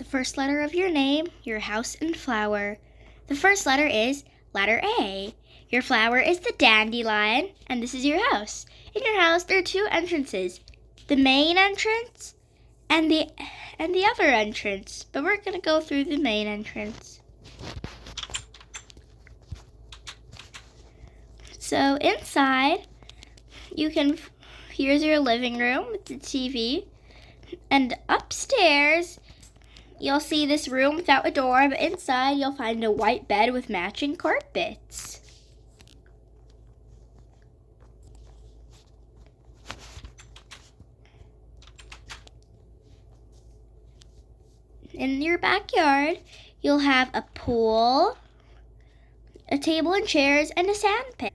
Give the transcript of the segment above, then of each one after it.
first letter of your name, your house, and flower. The first letter is letter A. Your flower is the dandelion, and this is your house. In your house, there are two entrances, the main entrance and the other entrance, but we're going to go through the main entrance. So inside, here's your living room with the TV, and upstairs, you'll see this room without a door, but inside you'll find a white bed with matching carpets. In your backyard, you'll have a pool, a table and chairs, and a sand pit.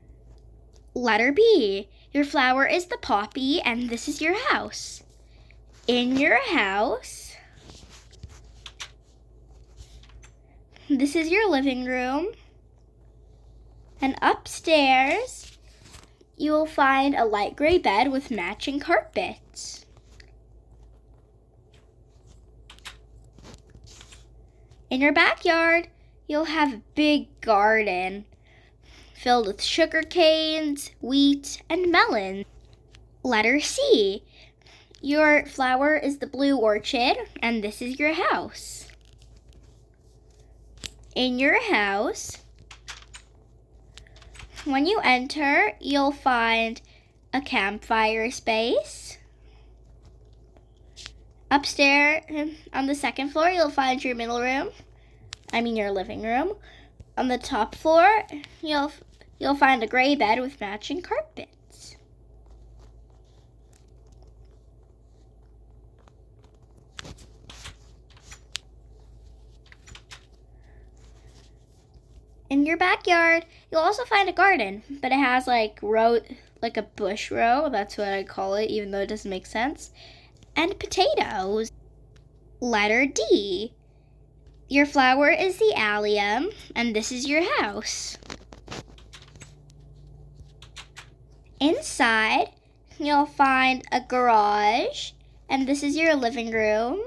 Letter B. Your flower is the poppy, and this is your house. In your house, this is your living room. And upstairs, you will find a light gray bed with matching carpets. In your backyard, you'll have a big garden filled with sugar canes, wheat, and melons. Letter C. Your flower is the blue orchid, and this is your house. In your house, when you enter, you'll find a campfire space. Upstairs, on the second floor, you'll find your your living room. On the top floor, you'll find a gray bed with matching carpets. In your backyard, you'll also find a garden, but it has like a bush row, that's what I call it, even though it doesn't make sense, and potatoes. Letter D. Your flower is the allium, and this is your house. Inside, you'll find a garage, and this is your living room.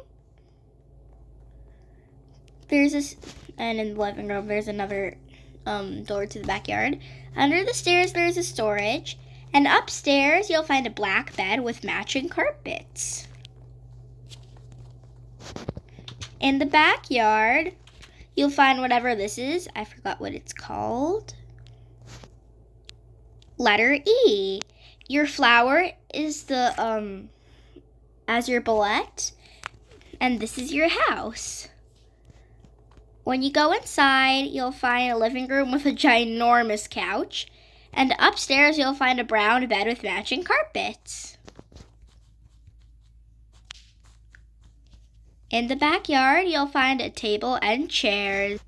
And in the living room, there's another door to the backyard. Under the stairs, there's a storage, and upstairs, you'll find a black bed with matching carpets. In the backyard, you'll find whatever this is. I forgot what it's called. Letter E. Your flower is the azure boulette, and this is your house. When you go inside, you'll find a living room with a ginormous couch, and upstairs you'll find a brown bed with matching carpets. In the backyard, you'll find a table and chairs.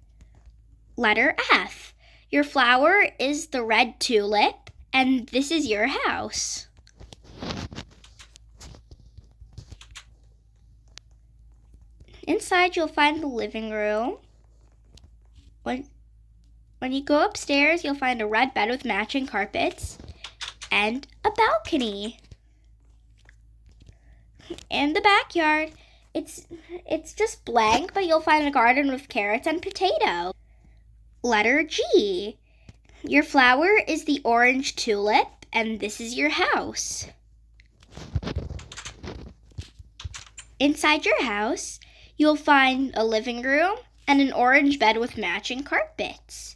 Letter F. Your flower is the red tulip, and this is your house. Inside, you'll find the living room. When you go upstairs, you'll find a red bed with matching carpets and a balcony. In the backyard, it's just blank, but you'll find a garden with carrots and potatoes. Letter G. Your flower is the orange tulip, and this is your house. Inside your house, you'll find a living room and an orange bed with matching carpets.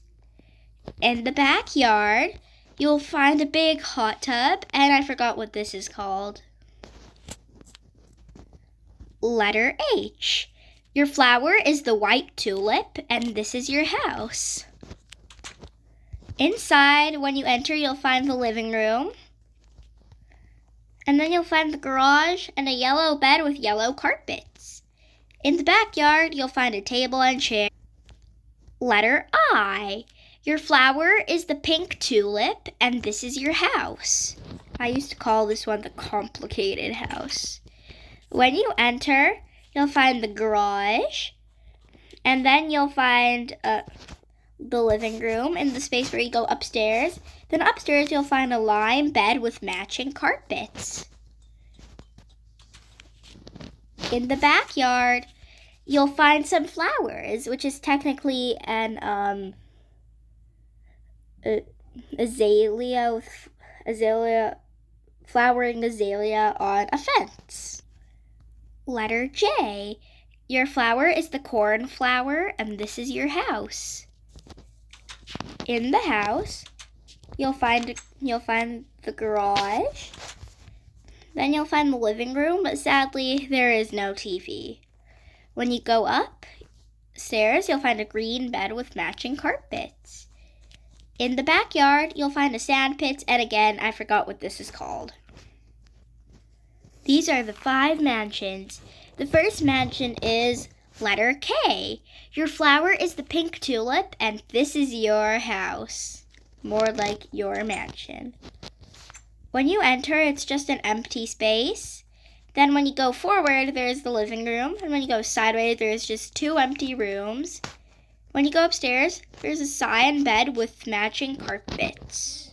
In the backyard, you'll find a big hot tub, and I forgot what this is called. Letter H. Your flower is the white tulip, and this is your house. Inside, when you enter, you'll find the living room, and then you'll find the garage and a yellow bed with yellow carpets. In the backyard, you'll find a table and chair. Letter I. Your flower is the pink tulip, and this is your house. I used to call this one the complicated house. When you enter, you'll find the garage, and then you'll find the living room and the space where you go upstairs. Then upstairs, you'll find a lime bed with matching carpets. In the backyard, you'll find some flowers, which is technically an azalea, flowering azalea on a fence. Letter J. Your flower is the cornflower, and this is your house. In the house, you'll find the garage. Then you'll find the living room, but sadly, there is no TV. When you go upstairs, you'll find a green bed with matching carpets. In the backyard, you'll find a sand pit, and again, I forgot what this is called. These are the 5 mansions. The first mansion is letter K. Your flower is the pink tulip, and this is your house. More like your mansion. When you enter, it's just an empty space. Then when you go forward, there's the living room. And when you go sideways, there's just 2 empty rooms. When you go upstairs, there's a cyan bed with matching carpets.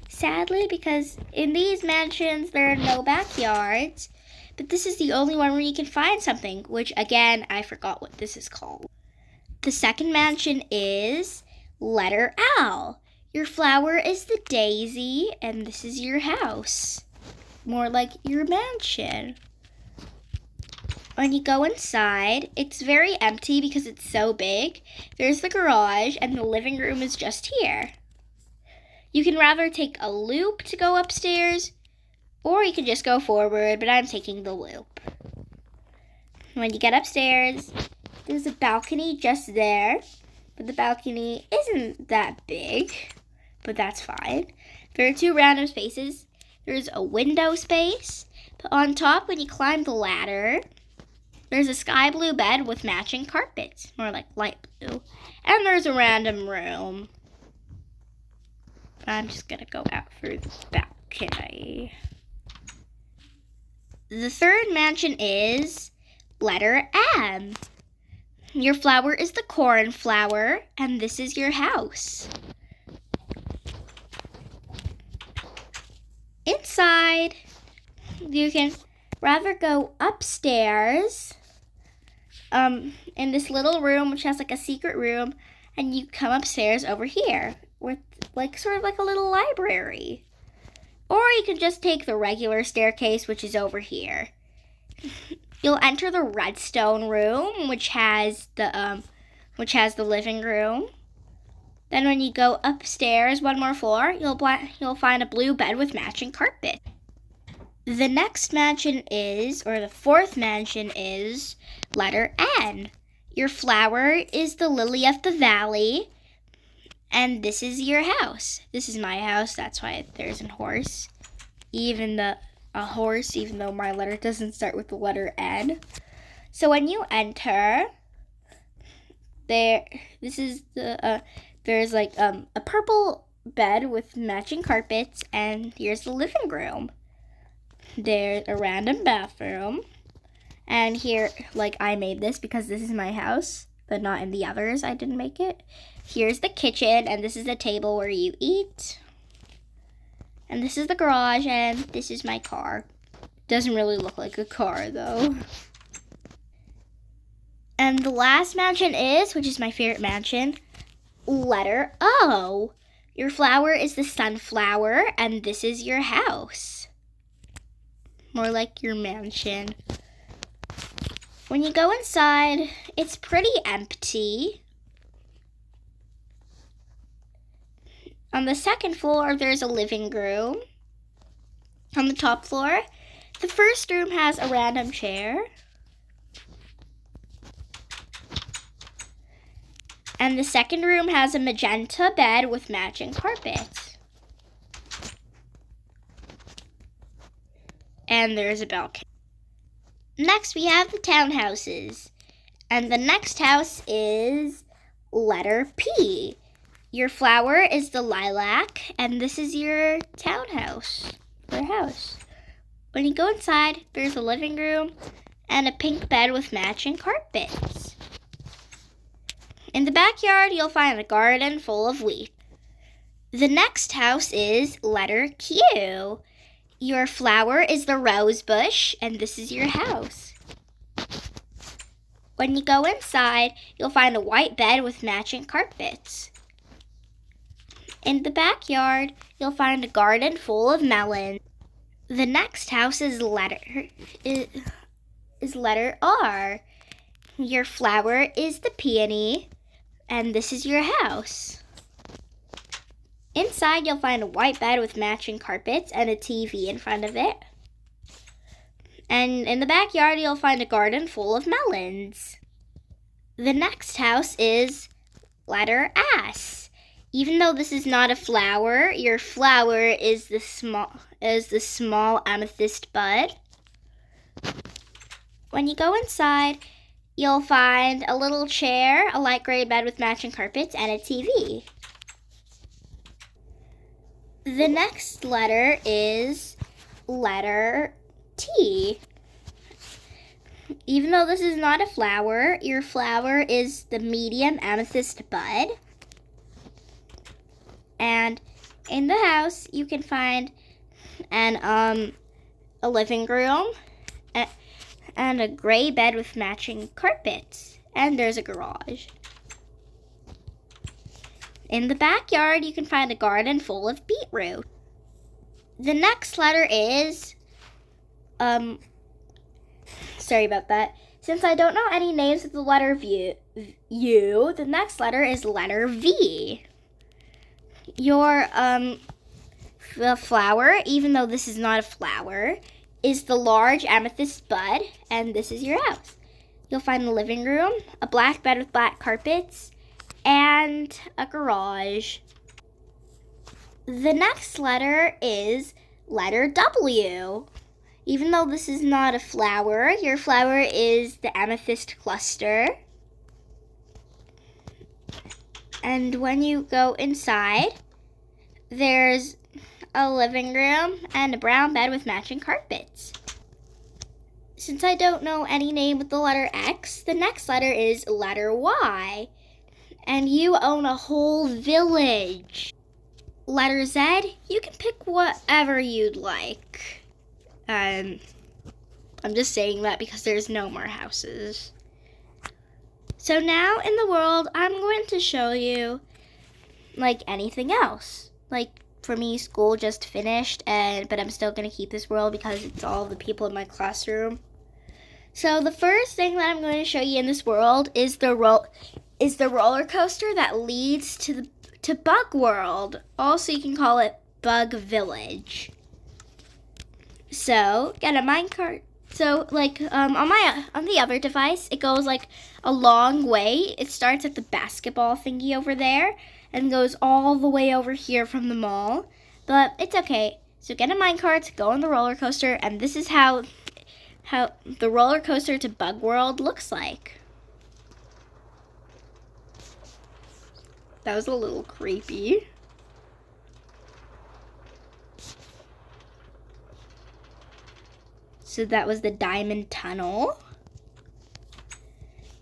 Sadly, because in these mansions, there are no backyards. But this is the only one where you can find something, which again, I forgot what this is called. The second mansion is letter L. Your flower is the daisy, and this is your house. More like your mansion. When you go inside, it's very empty because it's so big. There's the garage, and the living room is just here. You can rather take a loop to go upstairs, or you can just go forward, but I'm taking the loop. When you get upstairs, there's a balcony just there, but the balcony isn't that big, but that's fine. There are 2 random spaces. There's a window space, but on top, when you climb the ladder, there's a sky blue bed with matching carpets, more like light blue, and there's a random room. I'm just gonna go out through the balcony. The third mansion is letter M. Your flower is the cornflower, and this is your house. Inside, you can rather go upstairs in this little room, which has like a secret room, and you come upstairs over here with like sort of like a little library. Or you can just take the regular staircase, which is over here. You'll enter the redstone room, which has the living room. Then when you go upstairs 1 more floor, you'll find a blue bed with matching carpet. The next mansion is, or the 4th mansion is, letter N. Your flower is the lily of the valley, and this is your house. This is my house, that's why there's a horse. Even though my letter doesn't start with the letter N. So when you enter, there's like a purple bed with matching carpets, and here's the living room. There's a random bathroom, and here, like, I made this because this is my house, but not in the others. I didn't make it. Here's the kitchen, and this is the table where you eat. And this is the garage, and this is my car. Doesn't really look like a car, though. And the last mansion is, which is my favorite mansion, letter O. Your flower is the sunflower, and this is your house. More like your mansion. When you go inside, it's pretty empty. On the second floor, there's a living room. On the top floor, the first room has a random chair. And the second room has a magenta bed with matching carpets. And there's a balcony. Next, we have the townhouses. And the next house is letter P. Your flower is the lilac, and this is your townhouse, or house. When you go inside, there's a living room and a pink bed with matching carpets. In the backyard, you'll find a garden full of wheat. The next house is letter Q. Your flower is the rose bush, and this is your house. When you go inside, you'll find a white bed with matching carpets. In the backyard, you'll find a garden full of melons. The next house is letter R. Your flower is the peony, and this is your house. Inside, you'll find a white bed with matching carpets and a TV in front of it. And in the backyard, you'll find a garden full of melons. The next house is letter S. Even though this is not a flower, your flower is the small amethyst bud. When you go inside, you'll find a little chair, a light gray bed with matching carpets, and a TV. The next letter is letter T. Even though this is not a flower, your flower is the medium amethyst bud. And in the house, you can find a living room and a gray bed with matching carpets. And there's a garage. In the backyard, you can find a garden full of beetroot. The next letter is, sorry about that. Since I don't know any names with the letter U, the next letter is letter V. Your the flower, even though this is not a flower, is the large amethyst bud, and this is your house. You'll find a living room, a black bed with black carpets, and a garage. The next letter is letter W. Even though this is not a flower, your flower is the amethyst cluster. And when you go inside, there's a living room and a brown bed with matching carpets. Since I don't know any name with the letter X, the next letter is letter Y. And you own a whole village. Letter Z, you can pick whatever you'd like. I'm just saying that because there's no more houses. So now in the world, I'm going to show you like anything else. Like for me, school just finished, but I'm still going to keep this world because it's all the people in my classroom. So the first thing that I'm going to show you in this world is the roller coaster that leads to Bug World. Also, you can call it Bug Village. So get a minecart. So like on the other device, it goes like a long way. It starts at the basketball thingy over there and goes all the way over here from the mall. But it's okay. So get a minecart, go on the roller coaster, and this is how the roller coaster to Bug World looks like. That was a little creepy. So that was the diamond tunnel.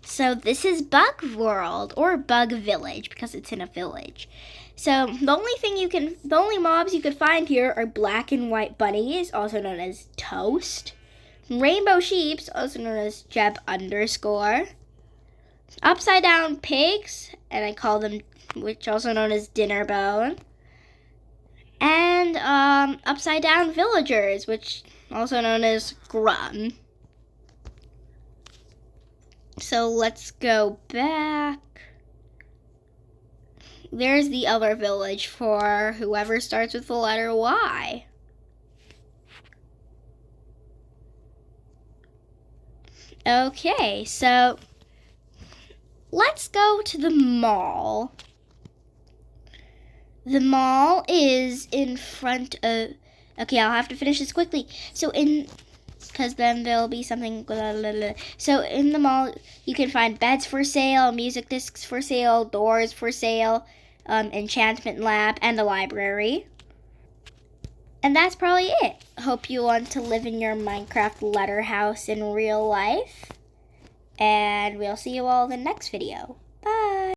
So this is Bug World or Bug Village because it's in a village. So the only mobs you could find here are black and white bunnies, also known as Toast, rainbow sheeps, also known as Jeb _, upside down pigs, and I call them, which also known as Dinner Bone, and upside down villagers, which also known as Grum. So let's go back. There's the other village for whoever starts with the letter Y. Okay, so let's go to the mall. The mall is in front of... Okay, I'll have to finish this quickly. Because then there'll be something... So in the mall, you can find beds for sale, music discs for sale, doors for sale, enchantment lab, and a library. And that's probably it. Hope you want to live in your Minecraft letter house in real life. And we'll see you all in the next video.